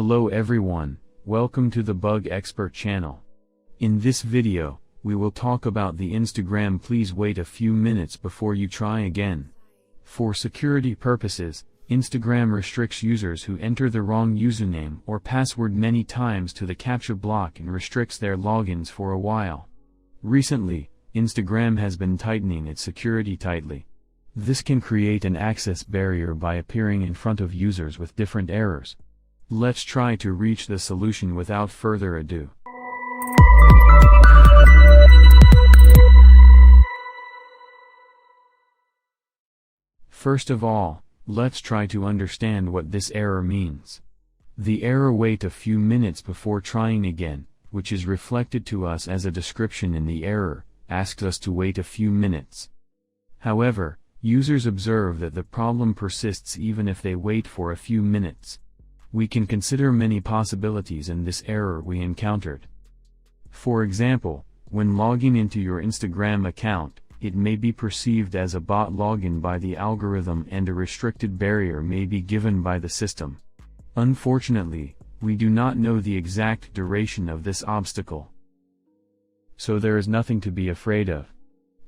Hello everyone, welcome to the Bug Expert channel. In this video, we will talk about the Instagram. Please wait a few minutes before you try again. For security purposes, Instagram restricts users who enter the wrong username or password many times to the CAPTCHA block and restricts their logins for a while. Recently, Instagram has been tightening its security tightly. This can create an access barrier by appearing in front of users with different errors. Let's try to reach the solution without further ado. First of all, let's try to understand what this error means. The error "wait a few minutes before trying again," which is reflected to us as a description in the error, asks us to wait a few minutes. However, users observe that the problem persists even if they wait for a few minutes. We can consider many possibilities in this error we encountered. For example, when logging into your Instagram account, it may be perceived as a bot login by the algorithm and a restricted barrier may be given by the system. Unfortunately, we do not know the exact duration of this obstacle. So there is nothing to be afraid of.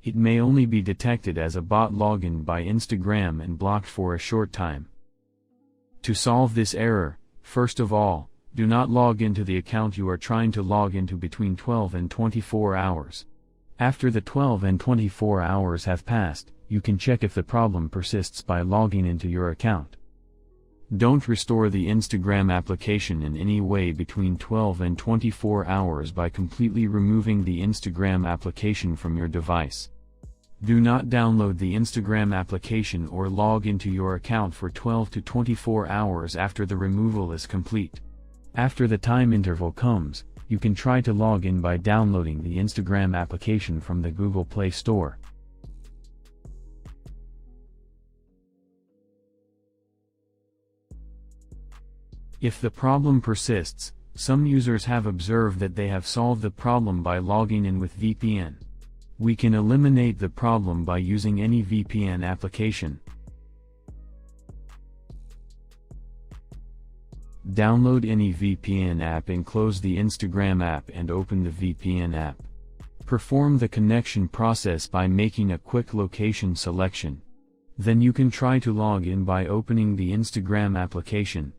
It may only be detected as a bot login by Instagram and blocked for a short time. To solve this error, first of all, do not log into the account you are trying to log into between 12 and 24 hours. After the 12 and 24 hours have passed, you can check if the problem persists by logging into your account. Don't restore the Instagram application in any way between 12 and 24 hours by completely removing the Instagram application from your device. Do not download the Instagram application or log into your account for 12 to 24 hours after the removal is complete. After the time interval comes, you can try to log in by downloading the Instagram application from the Google Play Store. If the problem persists, some users have observed that they have solved the problem by logging in with VPN. We can eliminate the problem by using any VPN application. Download any VPN app and close the Instagram app and open the VPN app. Perform the connection process by making a quick location selection. Then you can try to log in by opening the Instagram application.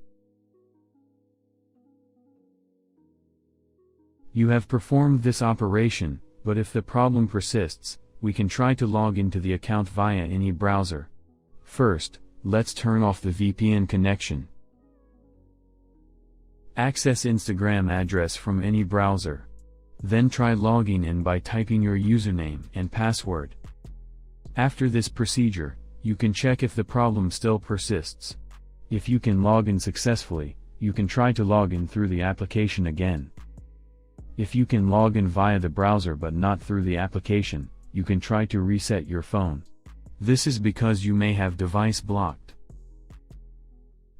You have performed this operation, but if the problem persists, we can try to log into the account via any browser. First, let's turn off the VPN connection. Access Instagram address from any browser. Then try logging in by typing your username and password. After this procedure, you can check if the problem still persists. If you can log in successfully, you can try to log in through the application again. If you can log in via the browser but not through the application, you can try to reset your phone. This is because you may have device blocked.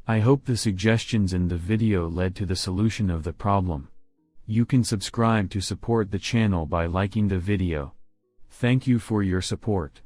I hope the suggestions in the video led to the solution of the problem. You can subscribe to support the channel by liking the video. Thank you for your support.